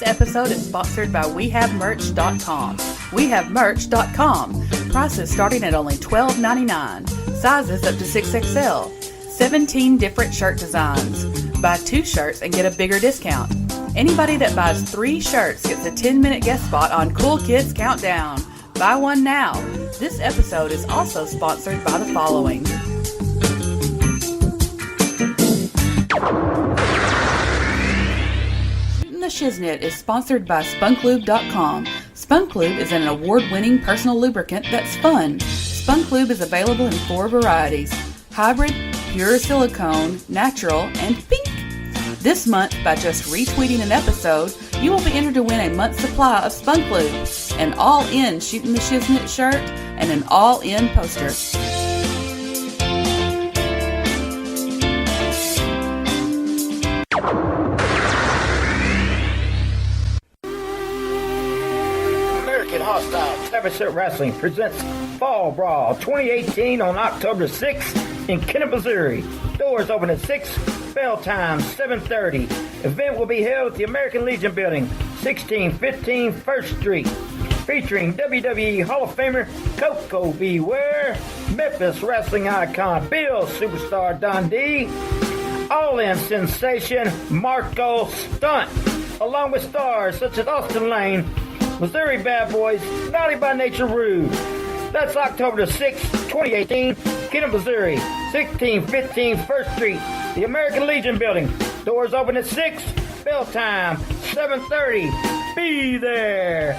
This episode is sponsored by WeHaveMerch.com. WeHaveMerch.com. Prices starting at only $12.99. Sizes up to 6XL. 17 different shirt designs. Buy 2 shirts and get a bigger discount. Anybody that buys 3 shirts gets a 10-minute guest spot on Cool Kids Countdown. Buy one now. This episode is also sponsored by the following. The Shiznit is sponsored by SpunkLube.com. SpunkLube is an award-winning personal lubricant that's fun. SpunkLube is available in 4 varieties: hybrid, pure silicone, natural, and pink. This month, by just retweeting an episode, you will be entered to win a month's supply of SpunkLube, an all-in Shooting the Shiznit shirt, and an all-in poster. Hostile Championship Wrestling presents Fall Brawl 2018 on October 6th in Kennet, Missouri. Doors open at 6, bell time 7:30. Event will be held at the American Legion Building, 1615 1st Street. Featuring WWE Hall of Famer Coco Beware, Memphis wrestling icon Bill Superstar Dundee, All-In sensation Marco Stunt, along with stars such as Austin Lane, Missouri Bad Boys, Naughty by Nature Rude. That's October the 6th, 2018, Kennet, Missouri, 1615 1st Street, the American Legion Building. Doors open at 6, bell time 7:30. Be there.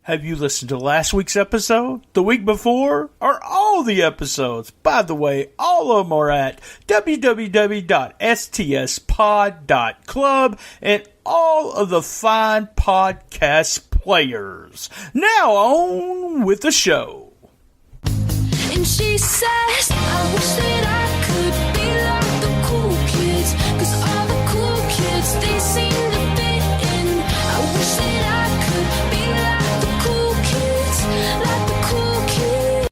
Have you listened to last week's episode, the week before, or all the episodes? By the way, all of them are at www.stspod.club and all of the fine podcast players. Now on with the show. And she says, I wish that I could be like the cool kids, 'cause all the cool kids, they seem to fit in. I wish that I could be like the cool kids, like the cool kids.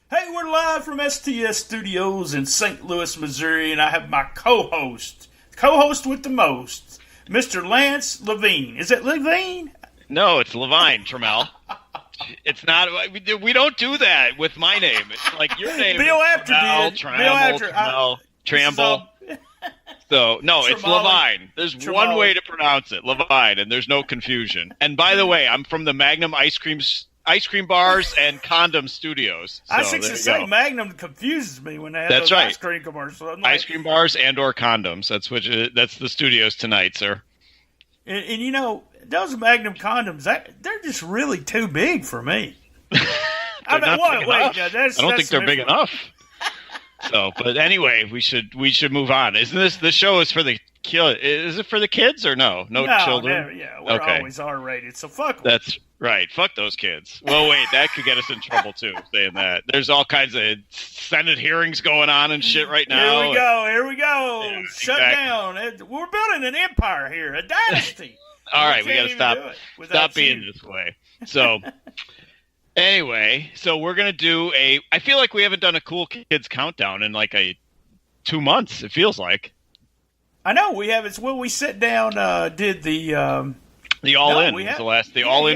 Hey, we're live from STS Studios in St. Louis, Missouri, and I have my co-host with the most, Mr. Lance Levine. Is it Levine? No, it's Levine, Trammell. It's not. We don't do that with my name. It's like your name. Bill is Apter Trammell, did. Trammell, Bill Apter, Trammell, Tramble. So, no, it's Levine. There's one way to pronounce it, Levine, and there's no confusion. And by the way, I'm from the Magnum ice cream bars and condom studios. So, I was to say Magnum confuses me when they have those ice cream commercials. Like, ice cream bars and or condoms. That's the studios tonight, sir. And you know, those Magnum condoms, they're just really too big for me. I don't think they're big enough. So, but anyway, we should move on. Isn't this the show is for the kids? Is it for the kids or no children? We're always R-rated, so fuck them. That's right. Fuck those kids. Well, wait, that could get us in trouble too. Saying that, there's all kinds of Senate hearings going on and shit right now. Here we go. Yeah, shut down. We're building an empire here, a dynasty. All right, we got to stop being this way. So. Anyway, so we're going to do I feel like we haven't done a Cool Kids Countdown in like 2 months, it feels like. I know, we have. It's when we sit down, did the All-In. The All-In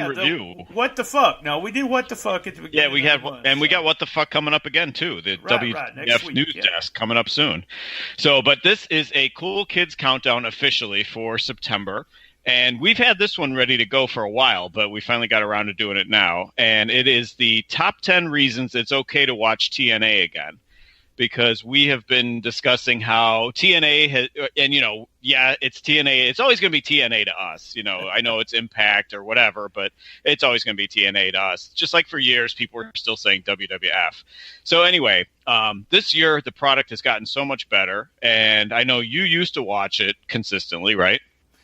review. What the fuck? No, we did What the Fuck at the beginning. Yeah, we got What the Fuck coming up again, too. The WTF News Desk coming up soon. So, but this is a Cool Kids Countdown officially for September. And we've had this one ready to go for a while, but we finally got around to doing it now. And it is the top 10 reasons it's okay to watch TNA again. Because we have been discussing how TNA has, and it's TNA. It's always going to be TNA to us. I know it's Impact or whatever, but it's always going to be TNA to us. Just like for years, people were still saying WWF. So anyway, this year the product has gotten so much better. And I know you used to watch it consistently, right?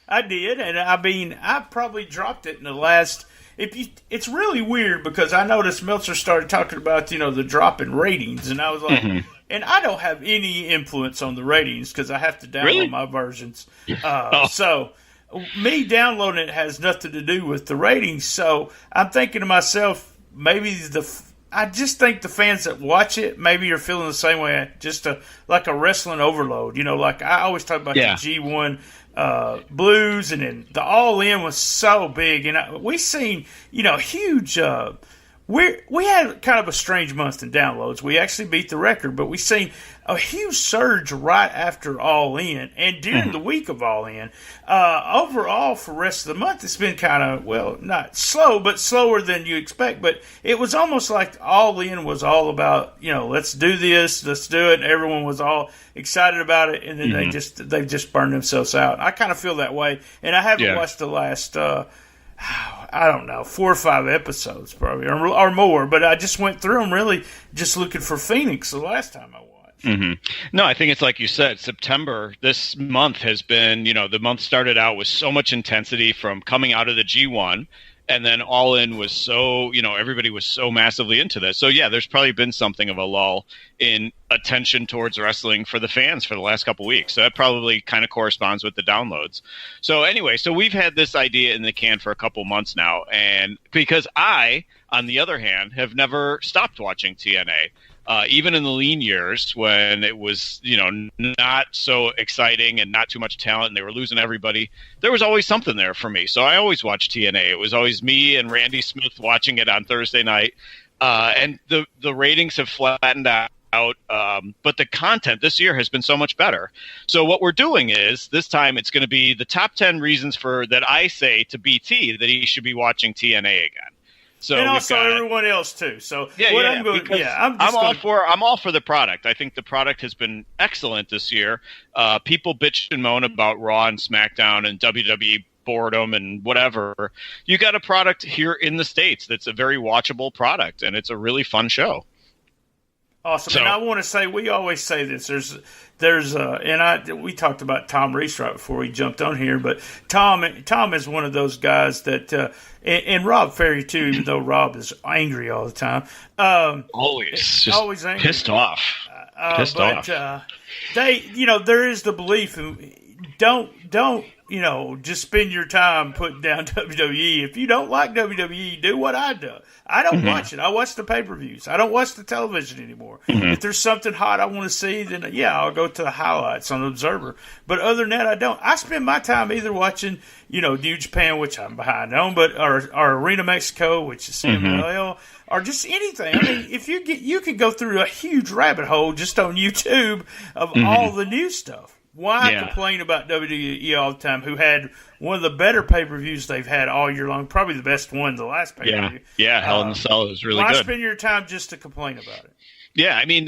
I did, and I probably dropped it in the last. It's really weird because I noticed Meltzer started talking about the drop in ratings, and I was like, and I don't have any influence on the ratings because I have to download my versions. So me downloading it has nothing to do with the ratings. So I'm thinking to myself, maybe I just think the fans that watch it maybe are feeling the same way, like a wrestling overload. Like I always talk about the G1 Blues, and then the All In was so big, and we seen huge. We had kind of a strange month in downloads. We actually beat the record, but we seen a huge surge right after All In and during the week of All In. Overall, for the rest of the month, it's been kind of, not slow, but slower than you expect. But it was almost like All In was all about, let's do this, let's do it. And everyone was all excited about it, and then they've just burned themselves out. I kind of feel that way, and I haven't watched the last. I don't know, 4 or 5 episodes probably, or more. But I just went through them really just looking for Phoenix the last time I watched. No, I think it's like you said, September, this month has been, the month started out with so much intensity from coming out of the G1. And then All In was so, everybody was so massively into this. So, yeah, there's probably been something of a lull in attention towards wrestling for the fans for the last couple of weeks. So that probably kind of corresponds with the downloads. So anyway, we've had this idea in the can for a couple months now. And because I, on the other hand, have never stopped watching TNA. Even in the lean years when it was, not so exciting and not too much talent and they were losing everybody, there was always something there for me. So I always watched TNA. It was always me and Randy Smith watching it on Thursday night. And the ratings have flattened out. But the content this year has been so much better. So what we're doing is this time it's going to be the top 10 reasons that I say to BT that he should be watching TNA again. So and also everyone else too. So I'm all for the product. I think the product has been excellent this year. People bitch and moan about Raw and SmackDown and WWE boredom and whatever. You got a product here in the States that's a very watchable product, and it's a really fun show. Awesome. So, and I want to say, we always say this. We talked about Tom Reese right before he jumped on here, but Tom is one of those guys that, and Rob Ferry too, even though Rob is angry all the time. Always angry. Pissed off. There is the belief, don't just spend your time putting down WWE. If you don't like WWE, do what I do. I don't watch it. I watch the pay-per-views. I don't watch the television anymore. If there's something hot I want to see, then I'll go to the highlights on Observer. But other than that, I don't. I spend my time either watching, New Japan, which I'm behind on, or Arena Mexico, which is CMLL, or just anything. I mean, if you could go through a huge rabbit hole just on YouTube of all the new stuff. Why complain about WWE all the time, who had one of the better pay-per-views they've had all year long, probably the best one, the last pay-per-view. Yeah, Hell in a Cell is really good. Why spend your time just to complain about it? Yeah, I mean,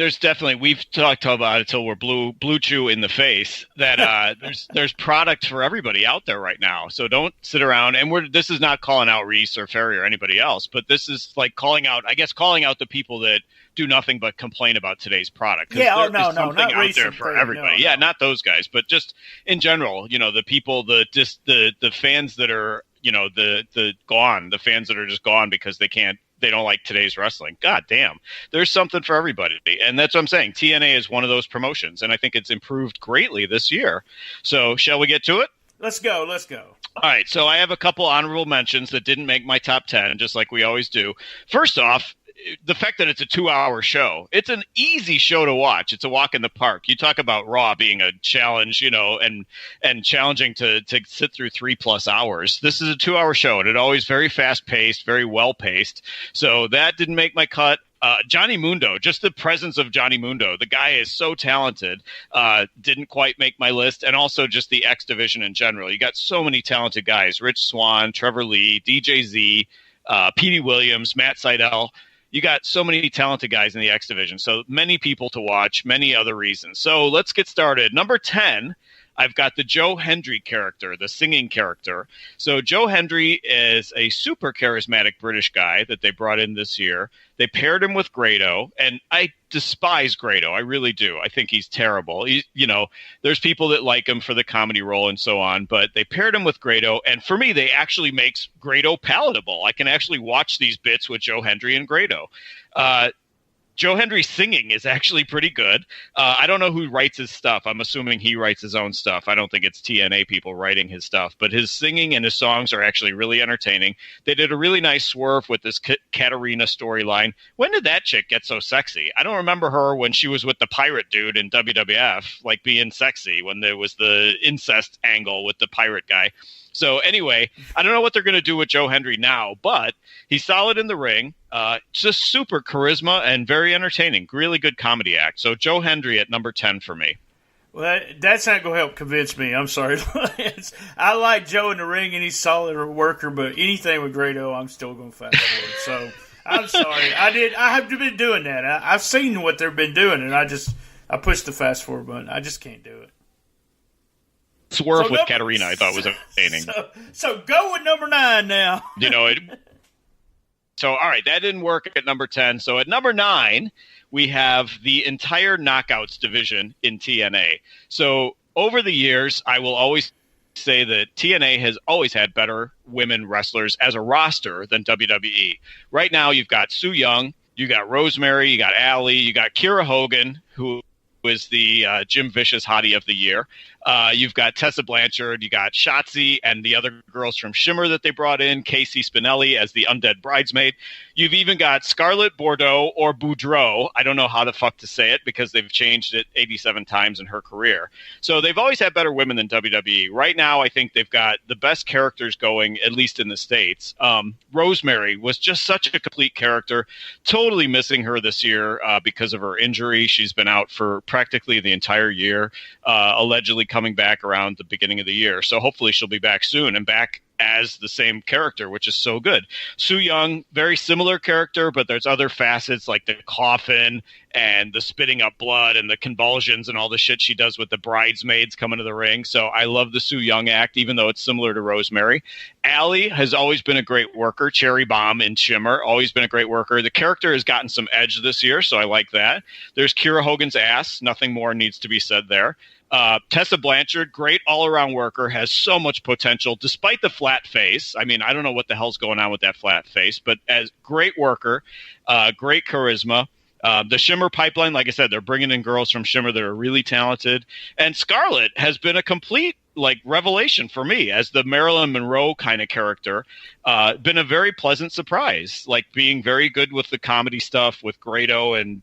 we've talked about it till we're blue chew in the face, that there's product for everybody out there right now. So don't sit around, and this is not calling out Reese or Ferry or anybody else, but this is like calling out the people that do nothing but complain about today's product. Not out Reese there for everybody. Not those guys, but just in general, the people, the fans that are, the fans that are just gone because they don't like today's wrestling. God damn. There's something for everybody. And that's what I'm saying. TNA is one of those promotions, and I think it's improved greatly this year. So shall we get to it? Let's go. All right. So I have a couple honorable mentions that didn't make my top 10, just like we always do. First off, the fact that it's a 2-hour show, it's an easy show to watch. It's a walk in the park. You talk about Raw being a challenge, and challenging to sit through 3+ hours. This is a 2-hour show, and it's always very fast paced, very well paced. So that didn't make my cut. Johnny Mundo, just the presence of Johnny Mundo. The guy is so talented. Didn't quite make my list. And also just the X division in general. You got so many talented guys. Rich Swann, Trevor Lee, DJ Z, Petey Williams, Matt Sydal. You got so many talented guys in the X division. So many people to watch, many other reasons. So let's get started. Number 10, I've got the Joe Hendry character, the singing character. So Joe Hendry is a super charismatic British guy that they brought in this year. They paired him with Grado, and I despise Grado. I really do. I think he's terrible. There's people that like him for the comedy role and so on, but they paired him with Grado, and for me, they actually makes Grado palatable. I can actually watch these bits with Joe Hendry and Grado. Joe Hendry's singing is actually pretty good. I don't know who writes his stuff. I'm assuming he writes his own stuff. I don't think it's TNA people writing his stuff, but his singing and his songs are actually really entertaining. They did a really nice swerve with this Katarina storyline. When did that chick get so sexy? I don't remember her when she was with the pirate dude in WWF, like being sexy when there was the incest angle with the pirate guy. So anyway, I don't know what they're going to do with Joe Hendry now, but he's solid in the ring. Just super charisma and very entertaining. Really good comedy act. So Joe Hendry at number 10 for me. Well, that's not going to help convince me. I'm sorry. I like Joe in the ring, and he's a solid worker, but anything with Grado, I'm still going to fast forward. So I'm sorry. I have been doing that. I've seen what they've been doing, and I pushed the fast forward button. I just can't do it. Swerve with Katarina, I thought was entertaining. So go with number 9 now. So, all right, that didn't work at number 10. So at number 9, we have the entire Knockouts division in TNA. So over the years, I will always say that TNA has always had better women wrestlers as a roster than WWE. Right now, you've got Su Yung, you got Rosemary, you got Allie, you got Kiera Hogan, who is the Jim Vicious Hottie of the Year. You've got Tessa Blanchard, you got Shotzi and the other girls from Shimmer that they brought in, Casey Spinelli as the undead bridesmaid. You've even got Scarlett Bordeaux or Boudreaux. I don't know how the fuck to say it because they've changed it 87 times in her career. So they've always had better women than WWE. Right now, I think they've got the best characters going, at least in the States. Rosemary was just such a complete character. Totally missing her this year because of her injury. She's been out for practically the entire year, allegedly coming back around the beginning of the year. So hopefully she'll be back soon and back as the same character, which is so good. Su Yung, very similar character, but there's other facets like the coffin and the spitting up blood and the convulsions and all the shit she does with the bridesmaids coming to the ring. So I love the Su Yung act, even though it's similar to Rosemary. Allie has always been a great worker. Cherry Bomb in Shimmer, always been a great worker. The character has gotten some edge this year, so I like that. There's Kiera Hogan's ass. Nothing more needs to be said there. Tessa Blanchard, great all-around worker, has so much potential despite the flat face. I mean, I don't know what the hell's going on with that flat face, but as great worker, great charisma. The Shimmer pipeline, like I said, they're bringing in girls from Shimmer that are really talented. And Scarlett has been a complete revelation for me as the Marilyn Monroe kind of character. Been a very pleasant surprise, being very good with the comedy stuff with Grado and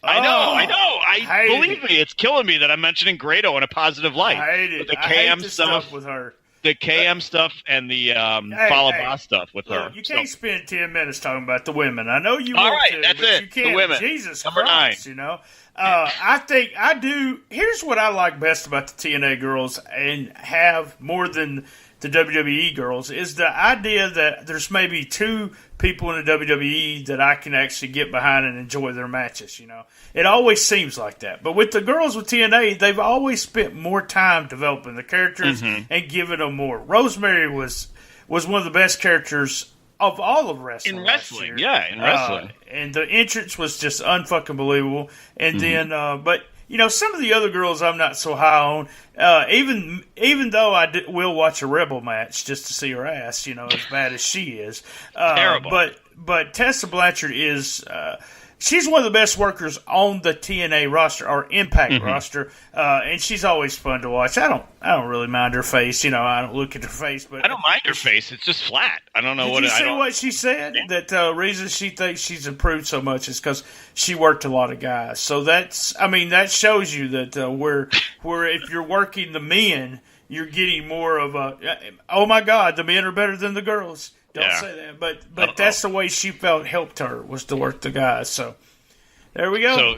I know. Believe me, it's killing me that I'm mentioning Grado in a positive light. I hate it. The KM stuff with her. The KM stuff and the Falaba stuff with her. You can't spend 10 minutes talking about the women. I know you want to, that's but it. You can't. The women. Jesus Number Christ, 9. I think I do. Here's what I like best about the TNA girls and have more than the WWE girls is the idea that there's maybe 2 people in the WWE that I can actually get behind and enjoy their matches, It always seems like that. But with the girls with TNA, they've always spent more time developing the characters and giving them more. Rosemary was one of the best characters of all of wrestling. In wrestling, in wrestling. And the entrance was just unfucking believable. And then, but some of the other girls I'm not so high on. Even though I will watch a Rebel match just to see her ass, as bad as she is. Terrible. But Tessa Blanchard is. She's one of the best workers on the TNA roster or Impact roster, and she's always fun to watch. I don't really mind her face. I don't look at her face, but I don't mind her face. It's just flat. I don't know Did what. you see what she said? Yeah. That reason she thinks she's improved so much is because she worked a lot of guys. So that shows you that where if you're working the men, you're getting more of a oh my God, the men are better than the girls. Don't say that, but that's the way she felt helped her was to work the guys. So there we go. So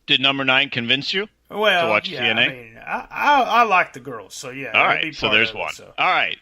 did number 9 convince you to watch TNA? I mean, I like the girls, so yeah. All right, so there's one. All right.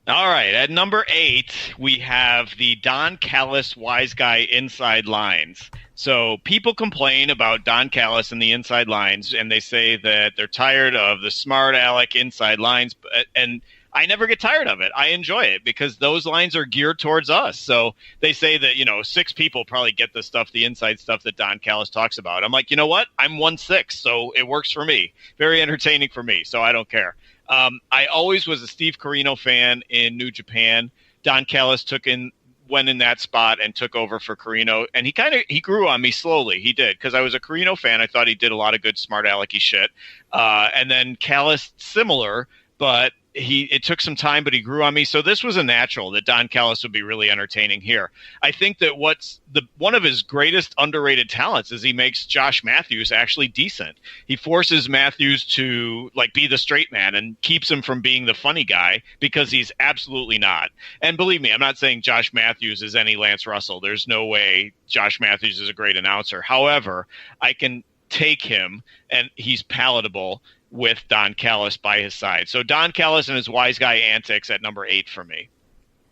All right, at number 8, we have the Don Callis Wise Guy Inside Lines. So people complain about Don Callis and the Inside Lines, and they say that they're tired of the smart aleck Inside Lines, and I never get tired of it. I enjoy it because those lines are geared towards us. So they say that, 6 people probably get the stuff, the inside stuff that Don Callis talks about. I'm like, you know what? I'm 1/6, so it works for me. Very entertaining for me, so I don't care. I always was a Steve Corino fan in New Japan. Don Callis took in went in that spot and took over for Carino, and he grew on me slowly. He did, because I was a Carino fan. I thought he did a lot of good smart alecky shit. And then Callis, similar, but it took some time, but he grew on me. So this was a natural that Don Callis would be really entertaining here. I think that one of his greatest underrated talents is he makes Josh Matthews actually decent. He forces Matthews to be the straight man and keeps him from being the funny guy, because he's absolutely not. And believe me, I'm not saying Josh Matthews is any Lance Russell. There's no way Josh Matthews is a great announcer. However, I can take him, and he's palatable with Don Callis by his side. So Don Callis and his wise guy antics at number 8 for me.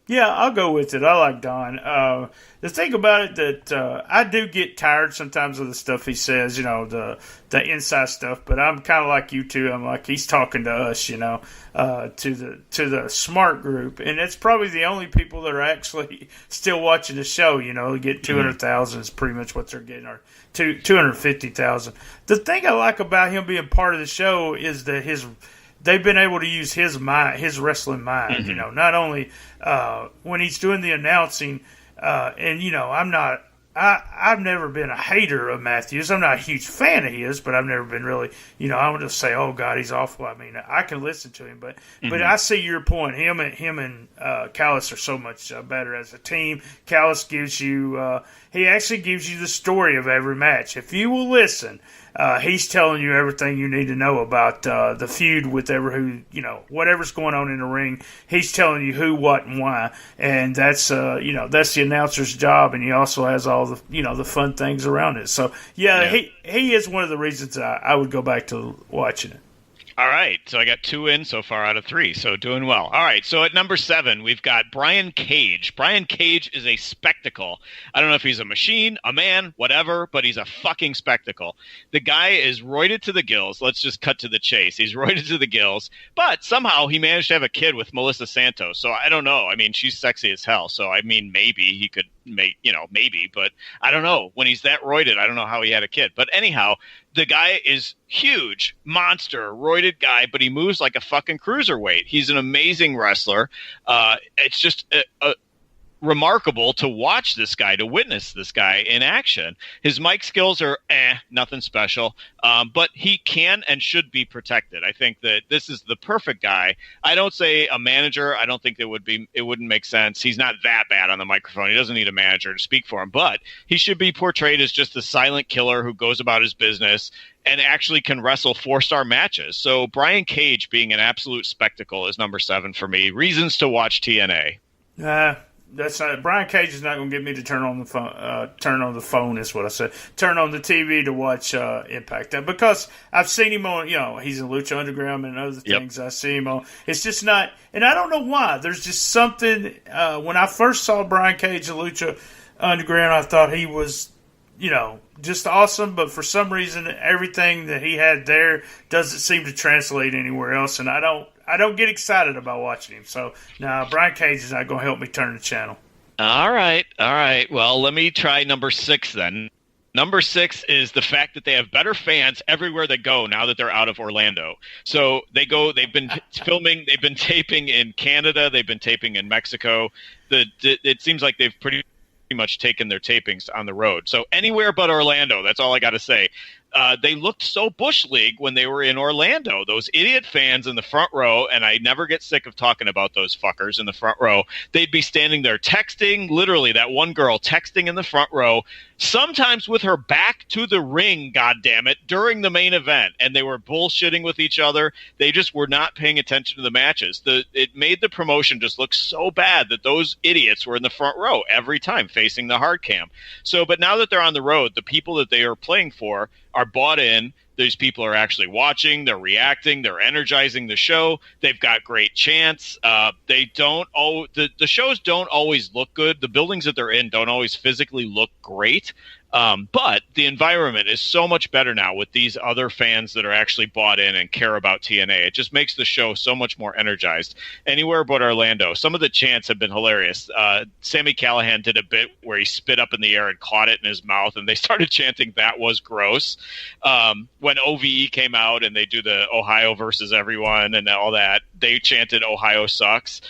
Yeah, I'll go with it. I like Don. The thing about it that I do get tired sometimes of the stuff he says, the inside stuff. But I'm kind of like you two. I'm like, he's talking to us, to the smart group, and it's probably the only people that are actually still watching the show. Get 200,000 is pretty much what they're getting, or 250,000. The thing I like about him being part of the show is that they've been able to use his mind, his wrestling mind. Not only when he's doing the announcing, and I've never been a hater of Matthews. I'm not a huge fan of his, but I've never been really, I would just say, oh God, he's awful. I mean, I can listen to him, but I see your point. Him and Callis are so much better as a team. Callis gives you, he actually gives you the story of every match. If you will listen, he's telling you everything you need to know about the feud with whatever's going on in the ring. He's telling you who, what, and why, and that's that's the announcer's job. And he also has all the the fun things around it. So he is one of the reasons I would go back to watching it. All right, so I got 2 in so far out of 3, so doing well. All right, so at number 7, we've got Brian Cage. Brian Cage is a spectacle. I don't know if he's a machine, a man, whatever, but he's a fucking spectacle. The guy is roided to the gills. Let's just cut to the chase. He's roided to the gills, but somehow he managed to have a kid with Melissa Santos. So I don't know. I mean, she's sexy as hell, so I mean, maybe he could maybe, but I don't know. When he's that roided, I don't know how he had a kid. But anyhow, the guy is huge, monster, roided guy, but he moves like a fucking cruiserweight. He's an amazing wrestler. It's just remarkable to watch this guy, to witness this guy in action. His mic skills are nothing special, but he can and should be protected. I think that this is the perfect guy. I don't say a manager. I don't think it wouldn't make sense. He's not that bad on the microphone. He doesn't need a manager to speak for him, but he should be portrayed as just a silent killer who goes about his business and actually can wrestle 4-star matches. So Brian Cage being an absolute spectacle is number 7 for me. Reasons to watch TNA. That's not, Brian Cage is not going to get me to turn on the phone. Turn on the phone is what I said. Turn on the TV to watch Impact, because I've seen him on. He's in Lucha Underground and other things. I see him on. It's just not, and I don't know why. There's just something. When I first saw Brian Cage in Lucha Underground, I thought he was, just awesome. But for some reason, everything that he had there doesn't seem to translate anywhere else, and I don't get excited about watching him. So, no, Brian Cage is not going to help me turn the channel. All right. Well, let me try number 6 then. Number 6 is the fact that they have better fans everywhere they go now that they're out of Orlando. So they've been filming, they've been taping in Canada, they've been taping in Mexico. It seems like they've pretty much taken their tapings on the road. So anywhere but Orlando, that's all I got to say. They looked so Bush League when they were in Orlando. Those idiot fans in the front row, and I never get sick of talking about those fuckers in the front row. They'd be standing there texting, literally that one girl texting in the front row, sometimes with her back to the ring, goddammit, during the main event. And they were bullshitting with each other. They just were not paying attention to the matches. It made the promotion just look so bad that those idiots were in the front row every time facing the hard cam. So, but now that they're on the road, the people that they are playing for are bought in. These people are actually watching, they're reacting, they're energizing the show. They've got great chants. The shows don't always look good. The buildings that they're in don't always physically look great. But the environment is so much better now with these other fans that are actually bought in and care about TNA. It just makes the show so much more energized. Anywhere but Orlando. Some of the chants have been hilarious. Sami Callihan did a bit where he spit up in the air and caught it in his mouth, and they started chanting that was gross. When OVE came out and they do the Ohio versus everyone and all that, they chanted Ohio sucks.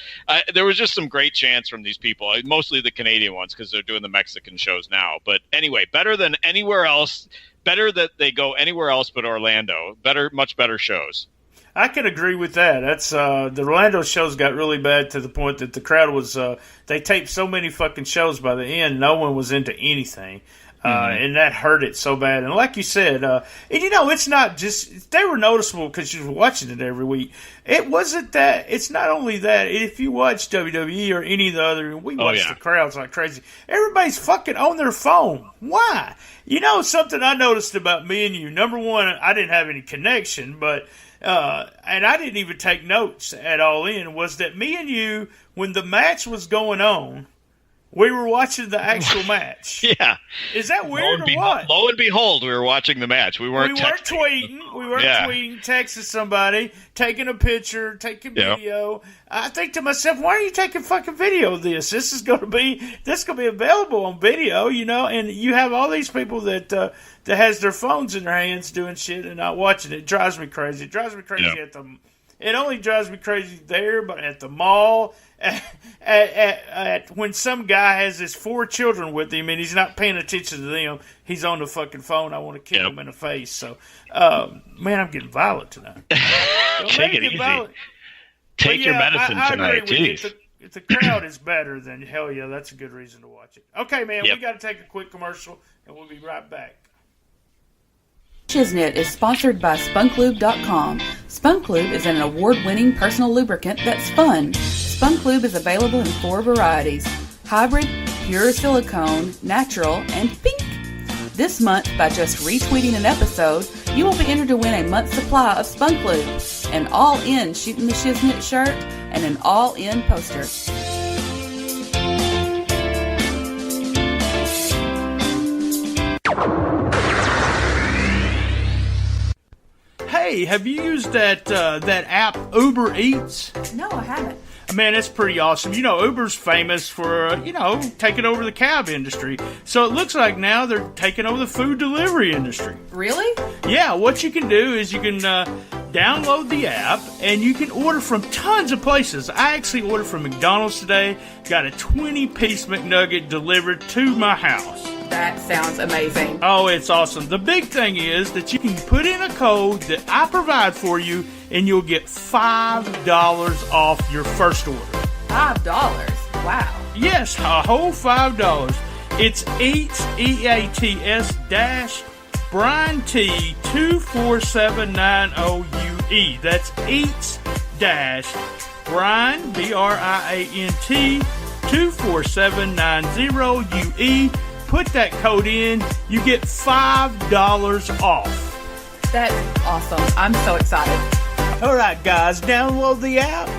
There was just some great chants from these people, mostly the Canadian ones because they're doing the Mexican shows now. But anyway, better than anywhere else. Better that they go anywhere else but Orlando. Much better shows. I can agree with that. That's the Orlando shows got really bad to the point that the crowd was. They taped so many fucking shows by the end, no one was into anything. And that hurt it so bad. And like you said, and it's not just, they were noticeable because you were watching it every week. It wasn't that, it's not only that, if you watch WWE or any of the other, we watch the crowds like crazy. Everybody's fucking on their phone. Why? Something I noticed about me and you, number one, I didn't have any connection, but, and I didn't even take notes at all was that me and you, when the match was going on, we were watching the actual match. Yeah. Is that weird or what? Lo and behold, we were watching the match. We weren't tweeting. We weren't tweeting, texting somebody, taking a picture, taking video. I think to myself, why are you taking fucking video of this? This is going to be available on video, and you have all these people that has their phones in their hands doing shit and not watching it. It drives me crazy. It drives me crazy it only drives me crazy there, but at the mall, at when some guy has his 4 children with him and he's not paying attention to them, he's on the fucking phone. I want to kick him in the face. So, man, I'm getting violent tonight. Take it easy. Violent. Take your medicine tonight, jeez. If the crowd is better, then hell yeah, that's a good reason to watch it. Okay, man, we got to take a quick commercial, and we'll be right back. Shiznit is sponsored by SpunkLube.com. Spunk Lube is an award-winning personal lubricant that's fun. Spunk Lube is available in 4 varieties: hybrid, pure silicone, natural, and pink. This month, by just retweeting an episode, you will be entered to win a month's supply of Spunk Lube, an all-in Shooting the Shiznit shirt, and an all-in poster. Hey, have you used that app Uber Eats? No, I haven't. Man, it's pretty awesome. Uber's famous for, taking over the cab industry. So it looks like now they're taking over the food delivery industry. Really? Yeah, what you can do is you can download the app and you can order from tons of places. I actually ordered from McDonald's today, got a 20-piece McNugget delivered to my house. That sounds amazing. Oh, it's awesome. The big thing is that you can put in a code that I provide for you, and you'll get $5 off your first order. $5? Wow. Yes, a whole $5. It's EATS, EATS dash Brian T 24790UE. That's EATS dash Brian BRIANT 24790UE. Put that code in, you get $5 off. That's awesome. I'm so excited. All right, guys, download the app,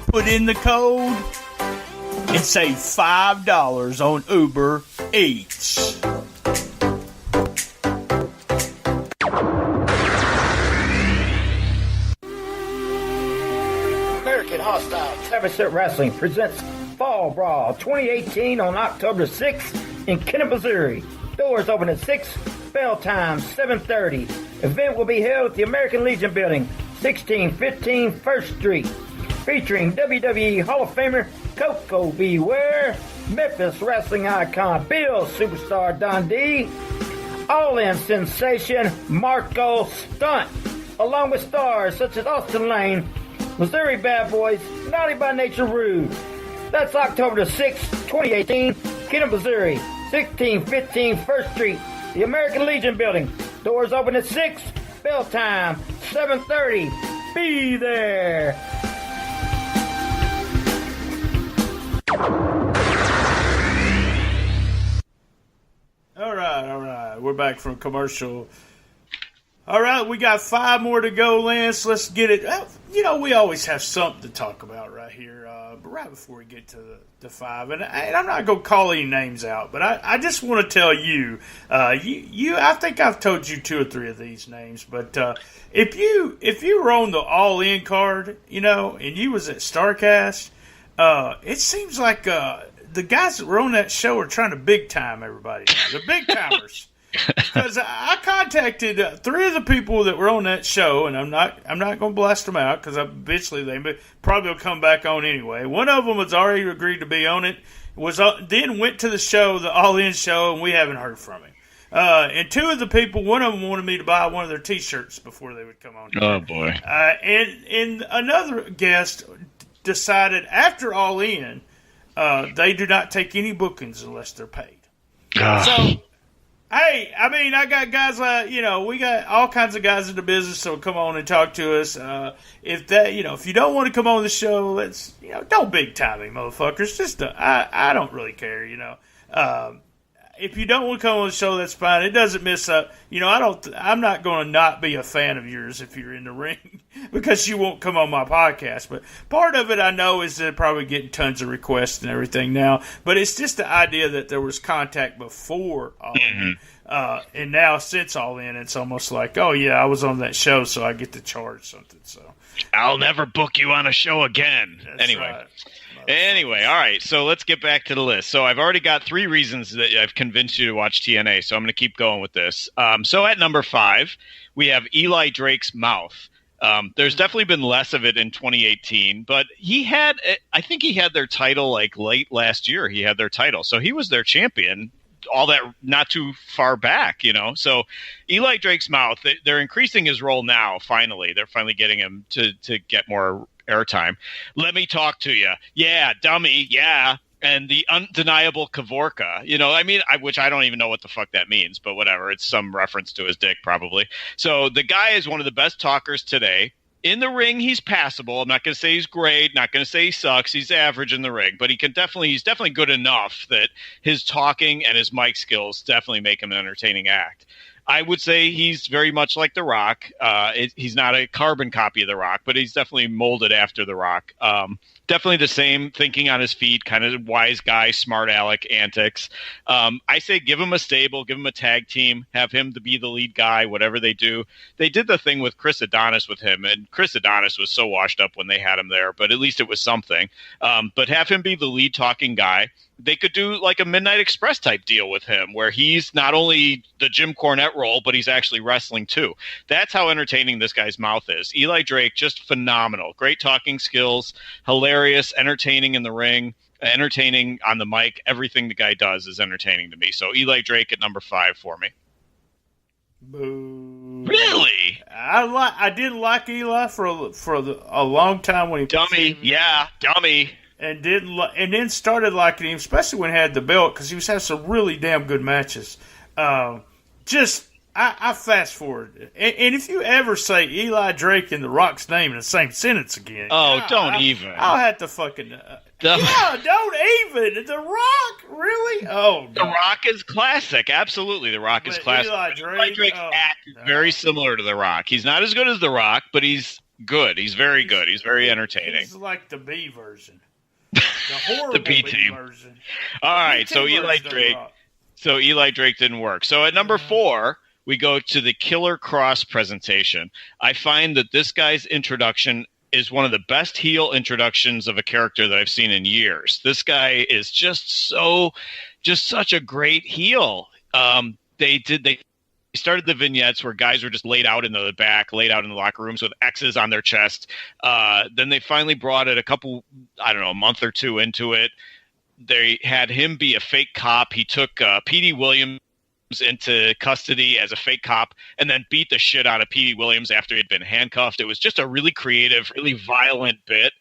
put in the code, and save $5 on Uber Eats. American Hostile 7-Set Wrestling presents Fall Brawl 2018 on October 6th in Kennet, Missouri. Doors open at 6, bell time 7:30. Event will be held at the American Legion Building, 1615 1st Street. Featuring WWE Hall of Famer Coco Beware, Memphis wrestling icon Bill Superstar Dundee, All-In sensation Marco Stunt, along with stars such as Austin Lane, Missouri Bad Boys, Naughty by Nature Rude. That's October the 6th, 2018, Kennet, Missouri, 1615 1st Street, the American Legion Building. Doors open at 6, bell time 7:30. Be there. All right. We're back from commercial. All right, we got 5 more to go, Lance. Let's get it. We always have something to talk about right here. But right before we get to the 5, and I'm not going to call any names out, but I just want to tell you, I think I've told you 2 or 3 of these names, but if you were on the All In card, and you was at StarCast, it seems like the guys that were on that show are trying to big time everybody now. The big timers. Because I contacted 3 of the people that were on that show, and I'm not going to blast them out because eventually they probably will come back on anyway. One of them has already agreed to be on it. Then went to the show, the All In show, and we haven't heard from him. And 2 of the people, one of them wanted me to buy one of their T-shirts before they would come on here. Oh boy! And another guest decided after All In, they do not take any bookings unless they're paid. So. Hey, I got guys like, we got all kinds of guys in the business, so come on and talk to us. If you don't want to come on the show, let's, don't big time me, motherfuckers. Just, I don't really care, if you don't want to come on the show, that's fine. It doesn't miss up. I'm not going to not be a fan of yours if you're in the ring because you won't come on my podcast. But part of it I know is that probably getting tons of requests and everything now. But it's just the idea that there was contact before All In. And now since All In, it's almost like, oh, yeah, I was on that show, so I get to charge something. So I'll never book you on a show again. That's right. Anyway, all right, so let's get back to the list. So I've already got 3 reasons that I've convinced you to watch TNA, so I'm going to keep going with this. So at number 5, we have Eli Drake's mouth. There's definitely been less of it in 2018, but I think he had their title like late last year. He had their title, so he was their champion. All that not too far back, So Eli Drake's mouth, they're increasing his role now, finally. They're finally getting him to get more airtime. Let me talk to you. Yeah, dummy, yeah. And the undeniable Kavorka, which I don't even know what the fuck that means, but whatever. It's some reference to his dick, probably. So the guy is one of the best talkers today. In the ring, he's passable. I'm not going to say he's great. Not going to say he sucks. He's average in the ring, but he's definitely good enough that his talking and his mic skills definitely make him an entertaining act. I would say he's very much like The Rock. He's not a carbon copy of The Rock, but he's definitely molded after The Rock. Definitely the same thinking on his feet, kind of wise guy, smart aleck antics. I say give him a stable, give him a tag team, have him to be the lead guy, whatever they do. They did the thing with Chris Adonis with him, and Chris Adonis was so washed up when they had him there, but at least it was something. But have him be the lead talking guy. They could do like a Midnight Express type deal with him where he's not only the Jim Cornette role, but he's actually wrestling too. That's how entertaining this guy's mouth is. Eli Drake, just phenomenal. Great talking skills, hilarious, entertaining in the ring, entertaining on the mic. Everything the guy does is entertaining to me. So Eli Drake at number 5 for me. Boo. Really? I didn't like Eli for a long time when he dummy. Yeah, dummy. And then started liking him, especially when he had the belt, because he was having some really damn good matches. I fast forward, and if you ever say Eli Drake and The Rock's name in the same sentence again, don't even. I'll have to fucking. Don't even. The Rock, really? Oh, The Rock is classic. Absolutely, The Rock is classic. Eli Drake's act is very similar to The Rock. He's not as good as The Rock, but he's good. He's very good. He's very entertaining. He's like the B version. The horrible the B team version. All right, so Eli Drake. So Eli Drake didn't work. So at number 4, we go to the Killer Cross presentation. I find that this guy's introduction is one of the best heel introductions of a character that I've seen in years. This guy is just such a great heel. They started the vignettes where guys were just laid out in the back, laid out in the locker rooms with X's on their chest. Then they finally brought it a month or 2 into it. They had him be a fake cop. He took Petey Williams into custody as a fake cop and then beat the shit out of Petey Williams after he'd been handcuffed. It was just a really creative, really violent bit.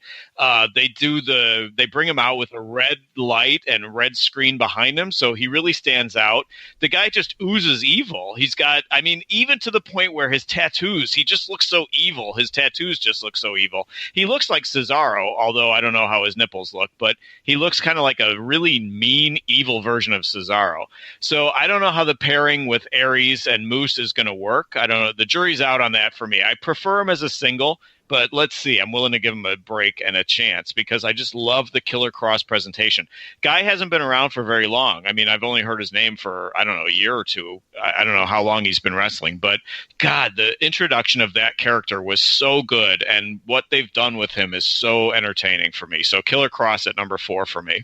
They bring him out with a red light and red screen behind him, so he really stands out. The guy just oozes evil. He's got, even to the point where his tattoos, he just looks so evil. His tattoos just look so evil. He looks like Cesaro, although I don't know how his nipples look, but he looks kind of like a really mean, evil version of Cesaro. So I don't know how the pairing with Aries and Moose is going to work. I don't know. The jury's out on that for me. I prefer him as a single, but let's see. I'm willing to give him a break and a chance because I just love the Killer Cross presentation. Guy hasn't been around for very long. I mean, I've only heard his name for, I don't know, a year or two. I don't know how long he's been wrestling, but God, the introduction of that character was so good, and what they've done with him is so entertaining for me. So Killer Cross at number 4 for me.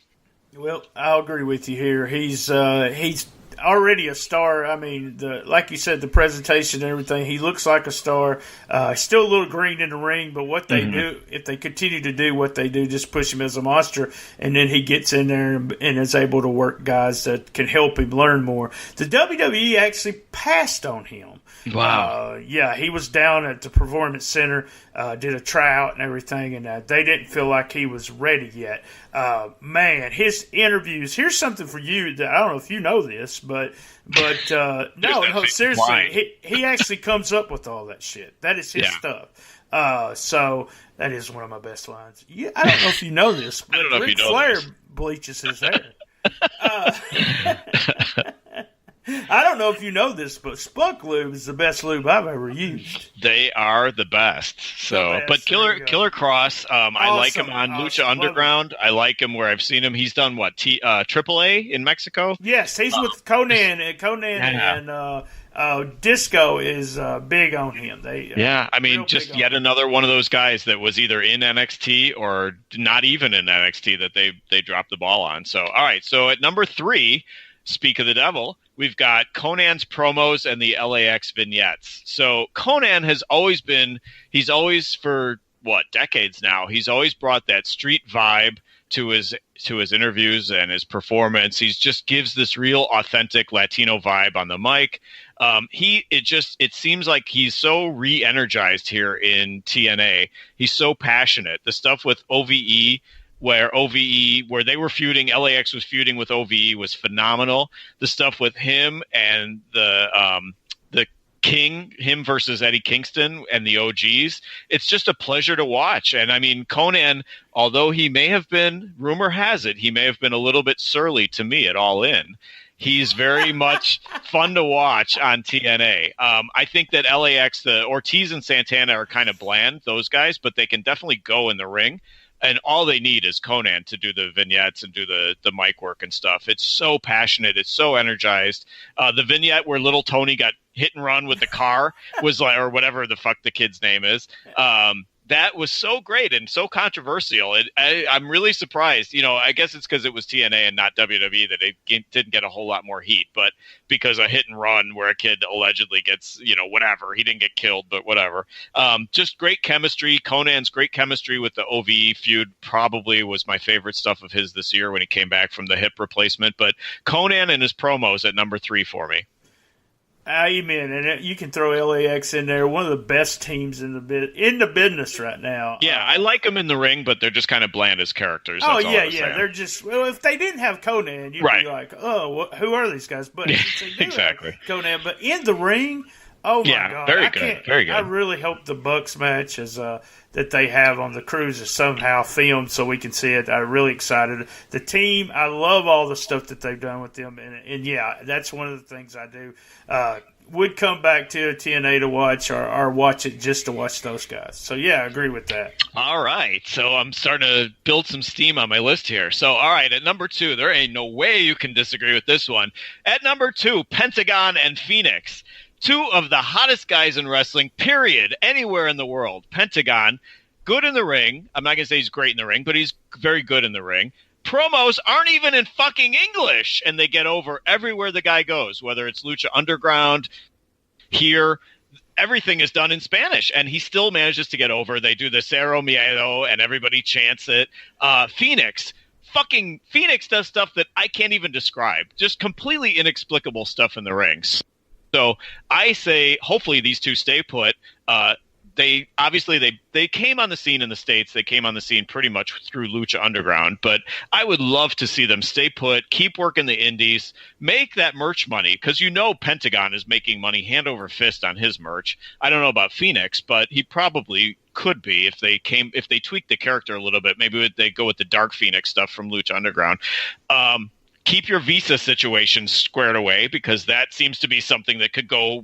Well, I'll agree with you here. He's already a star. I mean, like you said, the presentation and everything, he looks like a star. Still a little green in the ring, but what they do, if they continue to do what they do, just push him as a monster, and then he gets in there and is able to work guys that can help him learn more. The WWE actually passed on him. Wow. Yeah, he was down at the Performance Center, did a tryout and everything, and they didn't feel like he was ready yet. Man, his interviews, here's something for you that I don't know if you know this, but no, seriously, he actually comes up with all that shit. That is his stuff. So that is one of my best lines. I don't know if you know this, but Ric Flair bleaches his hair. I don't know if you know this, but Spunk Lube is the best lube I've ever used. They are the best. So, but Killer Cross, I like him on Lucha Underground. I like him where I've seen him. He's done what? AAA in Mexico? Yes, he's with Conan, and Disco is big on him. I mean, just yet another one of those guys that was either in NXT or not even in NXT that they dropped the ball on. So, all right. So at number 3, speak of the devil, we've got Conan's promos and the LAX vignettes. So Conan has always been, he's always for decades now, he's always brought that street vibe to his interviews and his performance. He just gives this real authentic Latino vibe on the mic. It seems like he's so re-energized here in TNA. He's so passionate. The stuff with OVE, where they were feuding, LAX was feuding with OVE, was phenomenal. The stuff with him and the King, him versus Eddie Kingston and the OGs, it's just a pleasure to watch. And I mean, Conan, although he may have been, rumor has it, he may have been a little bit surly to me at All In. He's very much fun to watch on TNA. I think that LAX, the Ortiz and Santana are kind of bland, those guys, but they can definitely go in the ring. And all they need is Conan to do the vignettes and do the mic work and stuff. It's so passionate. It's so energized. The vignette where little Tony got hit and run with the car was like, or whatever the fuck the kid's name is. That was so great and so controversial. I'm really surprised. You know, I guess it's because it was TNA and not WWE that it didn't get a whole lot more heat. But because a hit and run where a kid allegedly gets, whatever. He didn't get killed, but whatever. Just great chemistry. Conan's great chemistry with the OVE feud probably was my favorite stuff of his this year when he came back from the hip replacement. But Conan and his promos at number 3 for me. Amen, and you can throw LAX in there. One of the best teams in the business right now. Yeah, I like them in the ring, but they're just kind of bland as characters. That's they're just. Well, if they didn't have Conan, you'd be like, oh, who are these guys? But since they do exactly have Conan, but in the ring, oh my God, very good. I really hope the Bucks match is that they have on the cruise is somehow filmed so we can see it. I'm really excited. The team, I love all the stuff that they've done with them, and that's one of the things I do. Would come back to TNA to watch or watch it just to watch those guys. So, I agree with that. All right. So, I'm starting to build some steam on my list here. So, all right. At number 2, there ain't no way you can disagree with this one. At number 2, Pentagon and Phoenix. 2 of the hottest guys in wrestling, period, anywhere in the world. Pentagon, good in the ring. I'm not going to say he's great in the ring, but he's very good in the ring. Promos aren't even in fucking English, and they get over everywhere the guy goes, whether it's Lucha Underground, here, everything is done in Spanish, and he still manages to get over. They do the Cero Miedo, and everybody chants it. Phoenix does stuff that I can't even describe. Just completely inexplicable stuff in the rings. So I say, hopefully these 2 stay put. They came on the scene in the States. They came on the scene pretty much through Lucha Underground. But I would love to see them stay put, keep working the indies, make that merch money. Because Pentagon is making money hand over fist on his merch. I don't know about Phoenix, but he probably could be if they tweak the character a little bit. Maybe they go with the Dark Phoenix stuff from Lucha Underground. keep your visa situation squared away, because that seems to be something that could go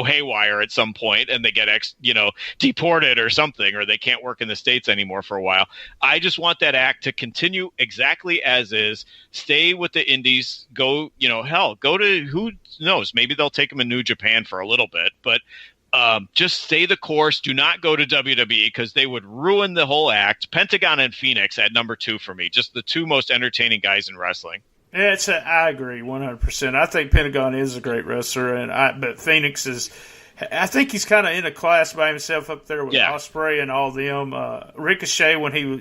haywire at some point, and they get deported or something, or they can't work in the States anymore for a while. I just want that act to continue exactly as is. Stay with the indies. Go to, who knows, maybe they'll take them in New Japan for a little bit, but just stay the course. Do not go to WWE, because they would ruin the whole act. Pentagon and Phoenix at number 2 for me. Just the 2 most entertaining guys in wrestling. Yeah, I agree 100%. I think Pentagon is a great wrestler, but Phoenix is. I think he's kind of in a class by himself up there with Ospreay and all them. Ricochet, when he was,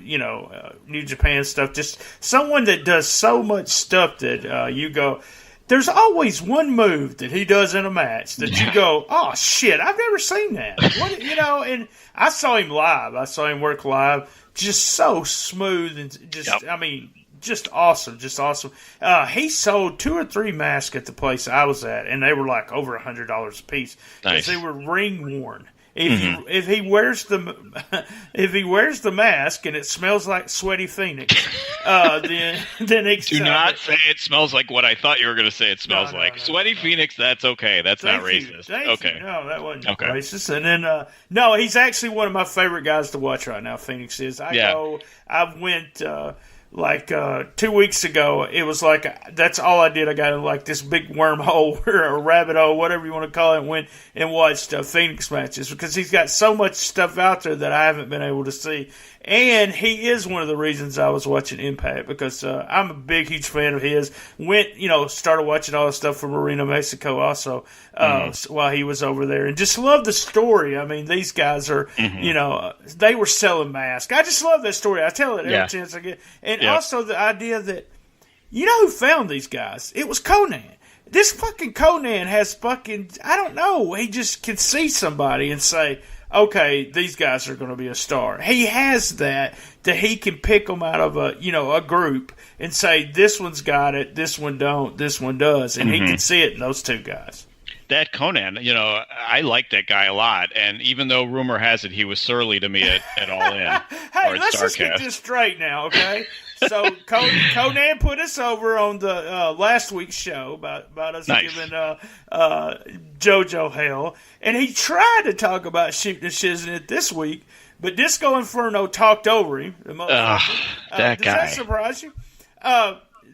New Japan stuff, just someone that does so much stuff that you go. There's always one move that he does in a match that you go, oh shit, I've never seen that. And I saw him live. I saw him work live, just so smooth and just awesome, He sold 2 or 3 masks at the place I was at, and they were like over $100 a piece because they were ring worn. If he wears the mask and it smells like Sweaty Phoenix, then it's do not say it smells like what I thought you were going to say. It smells like Sweaty Phoenix. That's okay. That's not racist. Okay, no, that wasn't racist. And then no, he's actually one of my favorite guys to watch right now. Phoenix is. I went. 2 weeks ago, it was like, that's all I did. I got in like this big wormhole or a rabbit hole, whatever you want to call it, and went and watched Phoenix matches, because he's got so much stuff out there that I haven't been able to see. And he is one of the reasons I was watching Impact, because I'm a huge fan of his. Started watching all the stuff from Marina, Mexico also while he was over there, and just love the story. I mean, these guys are, they were selling masks. I just love that story. I tell it every chance I get. And also the idea that, who found these guys? It was Conan. This fucking Conan has I don't know, he just can see somebody and say, okay, these guys are going to be a star. He has that he can pick them out of a group and say, this one's got it, this one don't, this one does. And he can see it in those 2 guys. That Conan, I like that guy a lot. And even though rumor has it he was surly to me at All In. Hey, let's just get this straight now, okay? So Conan put us over on the last week's show about us giving JoJo hell, and he tried to talk about shooting the Shiznit this week, but Disco Inferno talked over him. That guy. Does that surprise you?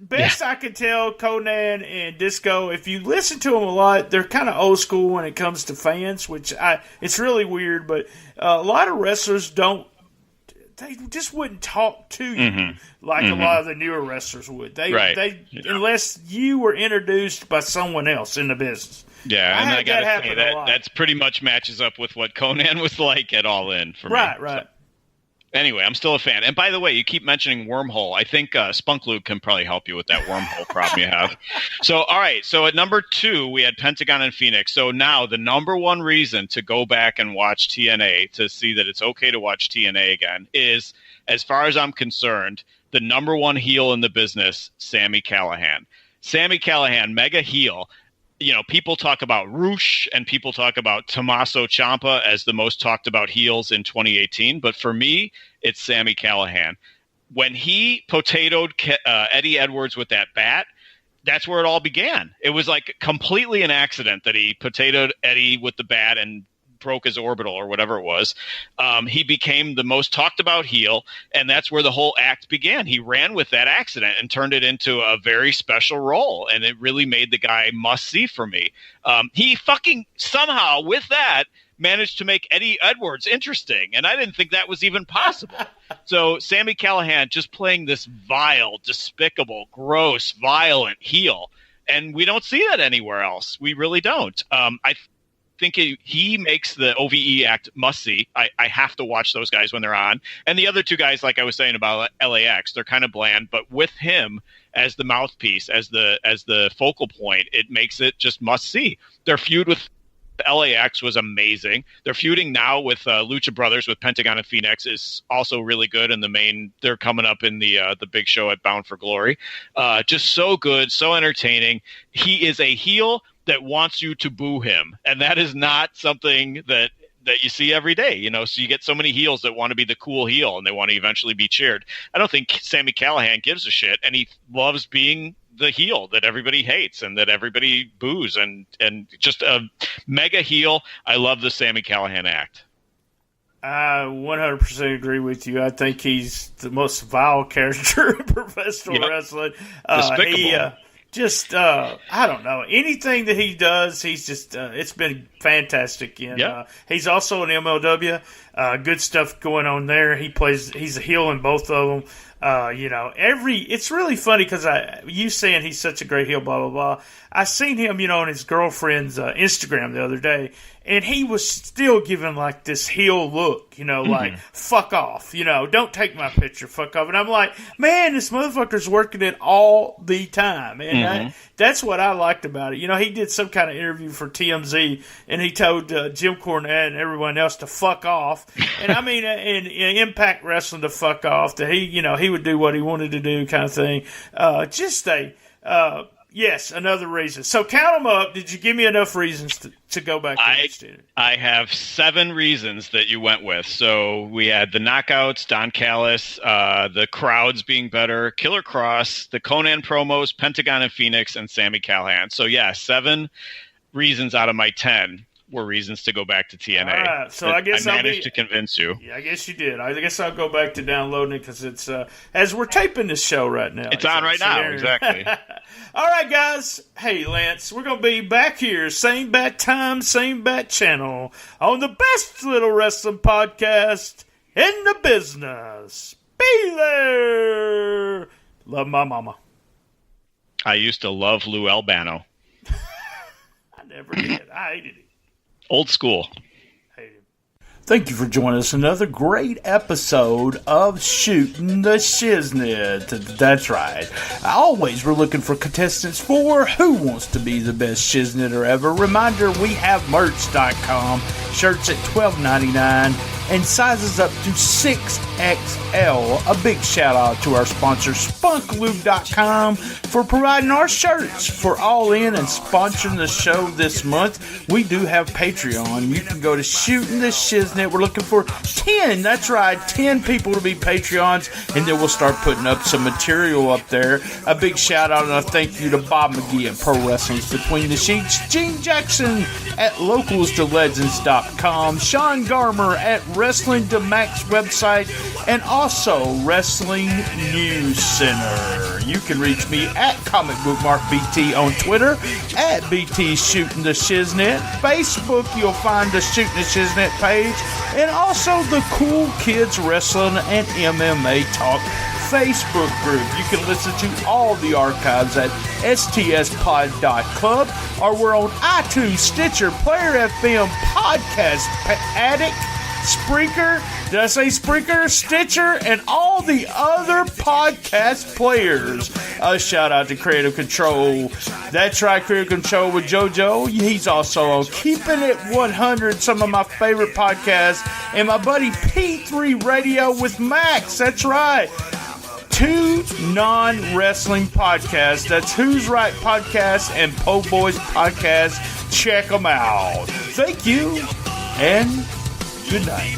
Best I could tell, Conan and Disco, if you listen to them a lot, they're kind of old school when it comes to fans, which it's really weird, but a lot of wrestlers they just wouldn't talk to you like a lot of the newer wrestlers would. They unless you were introduced by someone else in the business. Yeah, and I gotta say that's pretty much matches up with what Conan was like at All In for me. Right. So, anyway, I'm still a fan. And by the way, you keep mentioning wormhole. I think Spunk Luke can probably help you with that wormhole problem you have. So, all right. So at number 2, we had Pentagon and Phoenix. So now the number 1 reason to go back and watch TNA, to see that it's okay to watch TNA again, is, as far as I'm concerned, the number 1 heel in the business, Sami Callihan. Sami Callihan, mega heel. People talk about Roosh and people talk about Tommaso Ciampa as the most talked about heels in 2018. But for me, it's Sami Callihan. When he potatoed Eddie Edwards with that bat, that's where it all began. It was like completely an accident that he potatoed Eddie with the bat and broke his orbital or whatever it was. He became the most talked about heel, and that's where the whole act began. He ran with that accident and turned it into a very special role, and it really made the guy must-see for me. He fucking somehow, with that, managed to make Eddie Edwards interesting, and I didn't think that was even possible. So Sami Callihan just playing this vile, despicable, gross, violent heel, and we don't see that anywhere else. We really don't. I think he makes the OVE act must see. I have to watch those guys when they're on. And the other 2 guys, like I was saying about LAX, they're kind of bland, but with him as the mouthpiece, as the focal point, it makes it just must see. Their feud with LAX was amazing. They're feuding now with Lucha Brothers with Pentagon and Phoenix is also really good. And they're coming up in the big show at Bound for Glory. Just so good, so entertaining. He is a heel that wants you to boo him, and that is not something that you see every day, so you get so many heels that want to be the cool heel and they want to eventually be cheered. I don't think Sami Callihan gives a shit, and he loves being the heel that everybody hates and that everybody boos, and just a mega heel. I love the Sami Callihan act. I 100% agree with you. I think he's the most vile character in professional wrestling. Despicable. I don't know. Anything that he does, he's just, it's been fantastic. And he's also an MLW. Good stuff going on there. He's a heel in both of them. It's really funny because you saying he's such a great heel, blah, blah, blah. I seen him, on his girlfriend's Instagram the other day, and he was still giving like this heel look, like fuck off, don't take my picture, fuck off. And I'm like, man, this motherfucker's working it all the time. And that's what I liked about it. He did some kind of interview for TMZ, and he told Jim Cornette and everyone else to fuck off. And I mean, in Impact Wrestling to fuck off, that he would do what he wanted to do, kind of thing. Yes, another reason. So count them up. Did you give me enough reasons to go back to watch it? I have 7 reasons that you went with. So we had the Knockouts, Don Callis, the crowds being better, Killer Cross, the Conan promos, Pentagon and Phoenix, and Sami Callihan. So 7 reasons out of my 10 were reasons to go back to TNA. All right, so I guess I managed to convince you. Yeah, I guess you did. I guess I'll go back to downloading it because it's as we're taping this show right now. It's on right now, exactly. All right, guys. Hey, Lance, we're going to be back here, same bat time, same bat channel, on the best little wrestling podcast in the business. Be there. Love my mama. I used to love Lou Albano. I never did. I hated it. Old school. Thank you for joining us. Another great episode of Shooting the Shiznit. That's right. Always we're looking for contestants for Who Wants to Be the Best Shiznitter Ever. Reminder, we have merch.com. Shirts at $12.99 and sizes up to 6XL. A big shout out to our sponsor, spunklube.com, for providing our shirts for All In and sponsoring the show this month. We do have Patreon. You can go to Shooting the Shiznit. We're looking for 10, that's right, 10 people to be Patreons, and then we'll start putting up some material up there. A big shout out and a thank you to Bob McGee at Pro Wrestling's Between the Sheets, Gene Jackson at localstolegends.com, Sean Garmer at Wrestling to Max website, and also Wrestling News Center. You can reach me at Comic Book Mark BT on Twitter, at BT Shooting the Shiznit. Facebook, you'll find the Shooting the Shiznit page, and also the Cool Kids Wrestling and MMA Talk Facebook group. You can listen to all the archives at stspod.club, or we're on iTunes, Stitcher, Player FM, Podcast Addict, Spreaker, did I say Spreaker, Stitcher, and all the other podcast players. A shout out to Creative Control. That's right, Creative Control with JoJo. He's also on Keeping It 100, some of my favorite podcasts, and my buddy P3 Radio with Max. That's right. 2 non-wrestling podcasts. That's Who's Right Podcast and Po Boys Podcast. Check them out. Thank you, and good night.